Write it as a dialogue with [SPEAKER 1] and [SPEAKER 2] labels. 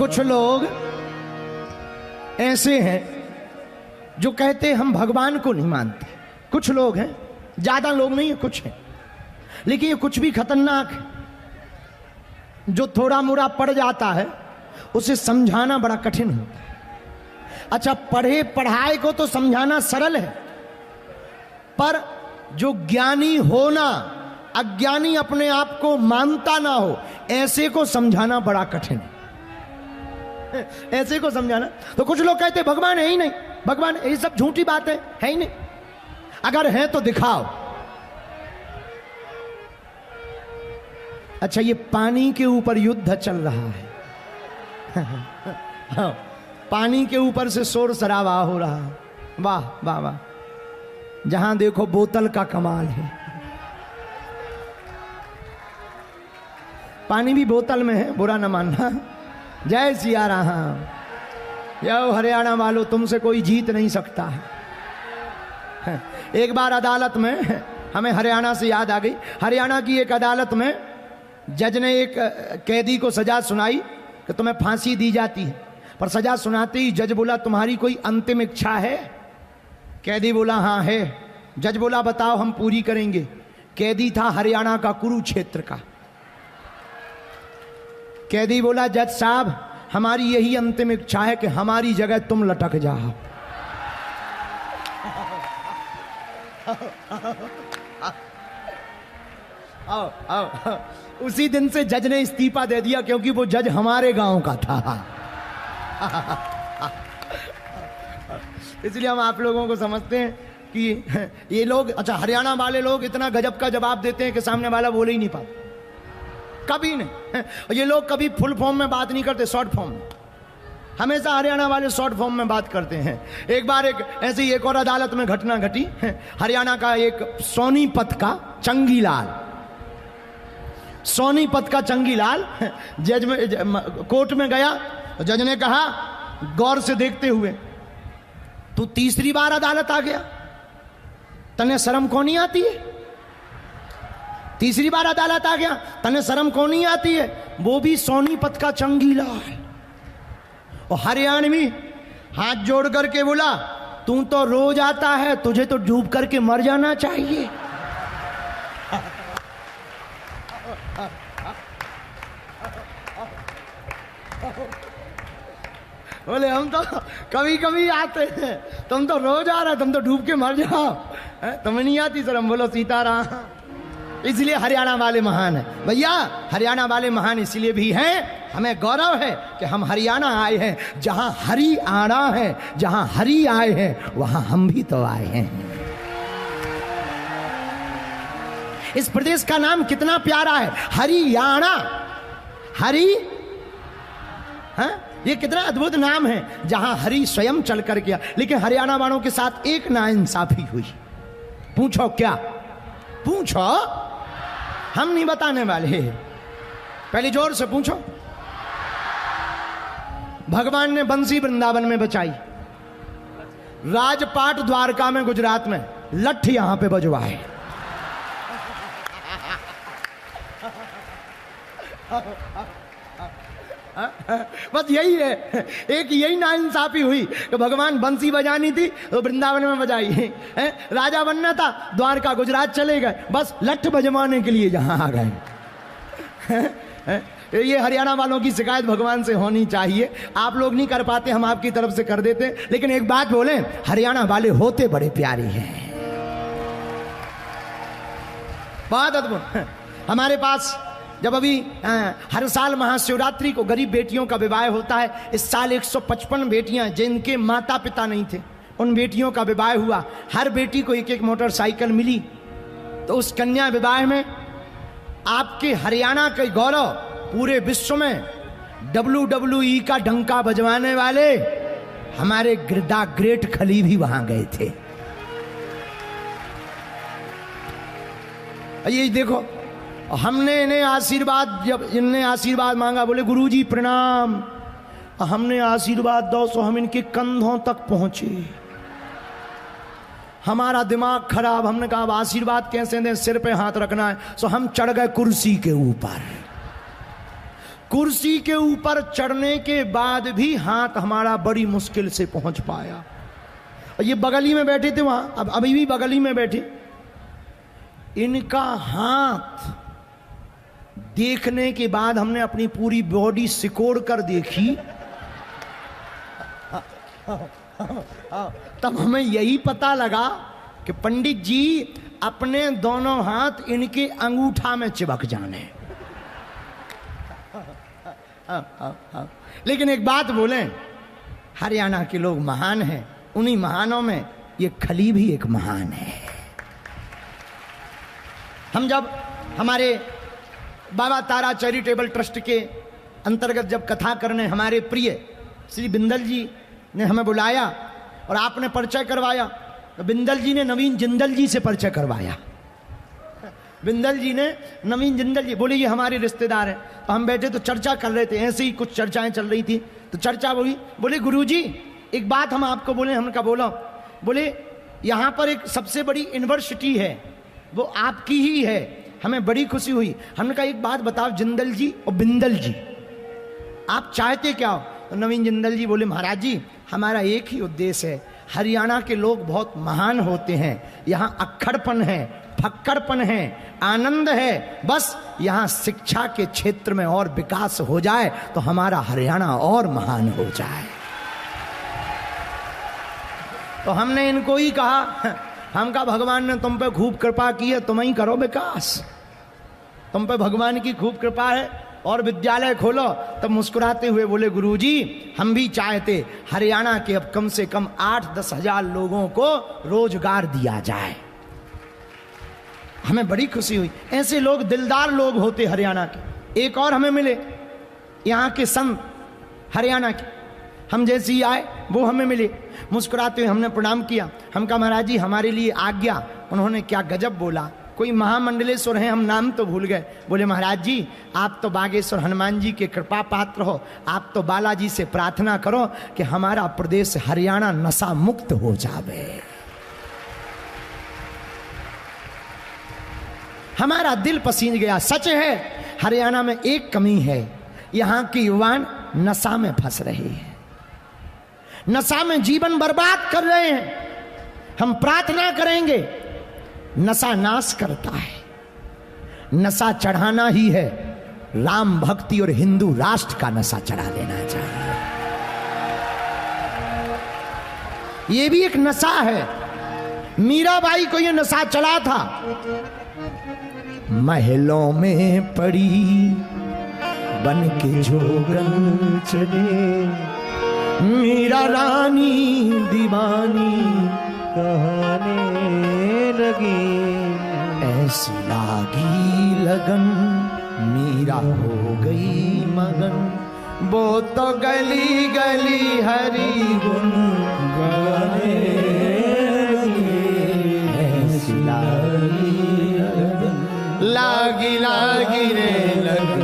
[SPEAKER 1] कुछ लोग ऐसे हैं जो कहते हम भगवान को नहीं मानते। कुछ लोग हैं, ज्यादा लोग नहीं है, कुछ हैं, लेकिन ये कुछ भी खतरनाक है। जो थोड़ा मोड़ा पड़ जाता है उसे समझाना बड़ा कठिन होता है। अच्छा, पढ़े पढ़ाए को तो समझाना सरल है, पर जो ज्ञानी होना, अज्ञानी अपने आप को मानता ना हो, ऐसे को समझाना बड़ा कठिन है। ऐसे को समझाना। तो कुछ लोग कहते भगवान है ही नहीं, भगवान ये सब झूठी बात है ही नहीं, अगर है तो दिखाओ। अच्छा, ये पानी के ऊपर युद्ध चल रहा है। हाँ, पानी के ऊपर से शोर शराबा हो रहा है। वाह वाह वाह, जहां देखो बोतल का कमाल है। पानी भी बोतल में है, बुरा न मानना। जय सिया राम। यो हरियाणा वालों, तुमसे कोई जीत नहीं सकता है। एक बार अदालत में, हमें हरियाणा से याद आ गई, हरियाणा की एक अदालत में जज ने एक कैदी को सजा सुनाई कि तुम्हें फांसी दी जाती है, पर सजा सुनाते ही जज बोला तुम्हारी कोई अंतिम इच्छा है? कैदी बोला हाँ है। जज बोला बताओ, हम पूरी करेंगे। कैदी था हरियाणा का कुरुक्षेत्र का। कैदी बोला जज साहब, हमारी यही अंतिम इच्छा है कि हमारी जगह तुम लटक जाओ। आओ, आओ। उसी दिन से जज ने इस्तीफा दे दिया, क्योंकि वो जज हमारे गांव का था। इसलिए हम आप लोगों को समझते हैं कि ये लोग, अच्छा हरियाणा वाले लोग इतना गजब का जवाब देते हैं कि सामने वाला बोल ही नहीं पाता, कभी नहीं। ये लोग कभी फुल फॉर्म में बात नहीं करते, शॉर्ट फॉर्म में। हमेशा हरियाणा वाले शॉर्ट फॉर्म में बात करते हैं। एक बार एक ऐसी एक और अदालत में घटना घटी। हरियाणा का एक सोनीपत का चंगीलाल, सोनीपत का चंगीलाल जज में, कोर्ट में गया। जज ने कहा गौर से देखते हुए, तू तीसरी बार अदालत आ गया, तने शर्म कौन नहीं आती है? तीसरी बार अदालत आ गया, तने शर्म कौन नहीं आती है? वो भी सोनीपत का चंगीलाल। और हरियाणवी हाथ जोड़ करके बोला तू तो रोज आता है, तुझे तो डूब करके मर जाना चाहिए। बोले हम तो कभी कभी आते हैं, तुम तो रोज आ रहे, तुम तो डूब के मर जाओ, तुम्हें नहीं आती शर्म? बोलो सीताराम। इसलिए हरियाणा वाले महान है भैया। हरियाणा वाले महान इसलिए भी हैं, हमें गौरव है कि हम हरियाणा आए हैं। जहां हरि आना है, जहां हरि आए हैं, वहां हम भी तो आए हैं। इस प्रदेश का नाम कितना प्यारा है, हरियाणा। हरि, हाँ, ये कितना अद्भुत नाम है, जहां हरि स्वयं चल कर गया। लेकिन हरियाणा वालों के साथ एक नाइंसाफी हुई। पूछो क्या? पूछो, हम नहीं बताने वाले, पहले जोर से पूछो। भगवान ने बंसी वृंदावन में बचाई, राजपाट द्वारका में गुजरात में, लठ यहां पे बजवाए। बस यही है, एक यही नाइंसाफी हुई कि भगवान बंसी बजानी थी तो वृंदावन में बजाई, राजा बनना था द्वारका गुजरात चले गए, बस लठ बजवाने के लिए जहां आ गए। ये हरियाणा वालों की शिकायत भगवान से होनी चाहिए। आप लोग नहीं कर पाते, हम आपकी तरफ से कर देते। लेकिन एक बात बोले, हरियाणा वाले होते बड़े प्यारे हैं, बहुत अद्भुत। हमारे पास जब अभी हर साल महाशिवरात्रि को गरीब बेटियों का विवाह होता है, इस साल 155 बेटियां जिनके माता पिता नहीं थे, उन बेटियों का विवाह हुआ। हर बेटी को एक एक मोटरसाइकिल मिली। तो उस कन्या विवाह में आपके हरियाणा के गौरव पूरे विश्व में WWE का डंका बजवाने वाले हमारे गिरदा ग्रेट खली भी वहां गए थे। ये देखो, हमने इन्हें आशीर्वाद, जब इनने आशीर्वाद मांगा, बोले गुरुजी प्रणाम, हमने आशीर्वाद दो, सो हम इनके कंधों तक पहुंचे। हमारा दिमाग खराब, हमने कहा अब आशीर्वाद कैसे दें, सिर पे हाथ रखना है। सो हम चढ़ गए कुर्सी के ऊपर। कुर्सी के ऊपर चढ़ने के बाद भी हाथ हमारा बड़ी मुश्किल से पहुंच पाया। और ये बगली में बैठे थे वहां, अब अभी भी बगली में बैठे, इनका हाथ देखने के बाद हमने अपनी पूरी बॉडी सिकोड़ कर देखी। तब हमें यही पता लगा कि पंडित जी अपने दोनों हाथ इनके अंगूठा में चिपक जाने। लेकिन एक बात बोलें, हरियाणा के लोग महान हैं, उन्हीं महानों में ये खली भी एक महान है। हम जब हमारे बाबा तारा चैरिटेबल ट्रस्ट के अंतर्गत जब कथा करने हमारे प्रिय श्री बिंदल जी ने हमें बुलाया और आपने परिचय करवाया, तो बिंदल जी ने नवीन जिंदल जी से परिचय करवाया। बिंदल जी ने नवीन जिंदल जी बोले ये हमारे रिश्तेदार हैं। तो हम बैठे तो चर्चा कर रहे थे, ऐसे ही कुछ चर्चाएं चल रही थी। तो चर्चा हुई, बोले गुरुजी एक बात हम आपको बोले। हमने कहा बोलो। बोले यहाँ पर एक सबसे बड़ी यूनिवर्सिटी है, वो आपकी ही है, हमें बड़ी खुशी हुई। हमने कहा एक बात बताओ जिंदल जी और बिंदल जी, आप चाहते क्या हो? तो नवीन जिंदल जी बोले महाराज जी हमारा एक ही उद्देश्य है, हरियाणा के लोग बहुत महान होते हैं, यहाँ अक्खड़पन है, फक्कड़पन है, आनंद है, बस यहाँ शिक्षा के क्षेत्र में और विकास हो जाए तो हमारा हरियाणा और महान हो जाए। तो हमने इनको ही कहा, हम कहा भगवान ने तुम पे खूब कृपा की है, तुम ही करो विकास, तुम पे भगवान की खूब कृपा है और विद्यालय खोलो। तब मुस्कुराते हुए बोले गुरुजी हम भी चाहते हरियाणा के अब कम से कम 8-10 हजार लोगों को रोजगार दिया जाए। हमें बड़ी खुशी हुई, ऐसे लोग दिलदार लोग होते हरियाणा के। एक और हमें मिले यहाँ के संत हरियाणा के, हम जैसे ही आए वो हमें मिले, मुस्कुराते हुए हमने प्रणाम किया। हम कहा महाराज जी हमारे लिए आज्ञा। उन्होंने क्या गजब बोला, कोई महामंडलेश्वर हैं, हम नाम तो भूल गए। बोले महाराज जी आप तो बागेश्वर हनुमान जी के कृपा पात्र हो, आप तो बालाजी से प्रार्थना करो कि हमारा प्रदेश हरियाणा नशा मुक्त हो जावे। हमारा दिल पसीज गया। सच है हरियाणा में एक कमी है, यहाँ के युवान नशा में फंस रहे हैं, नशा में जीवन बर्बाद कर रहे हैं। हम प्रार्थना करेंगे, नशा नाश करता है, नशा चढ़ाना ही है, राम भक्ति और हिंदू राष्ट्र का नशा चढ़ा देना चाहिए। ये भी एक नशा है, मीराबाई को ये नशा चला था। महलों में पड़ी बन के जोगन चले, मीरा रानी दीवानी कहने लगी, ऐसी लागी लगन मीरा हो गई मगन, वो तो गली गली हरी गुन गाने लगी, ऐसी लागी लागी रे लगी।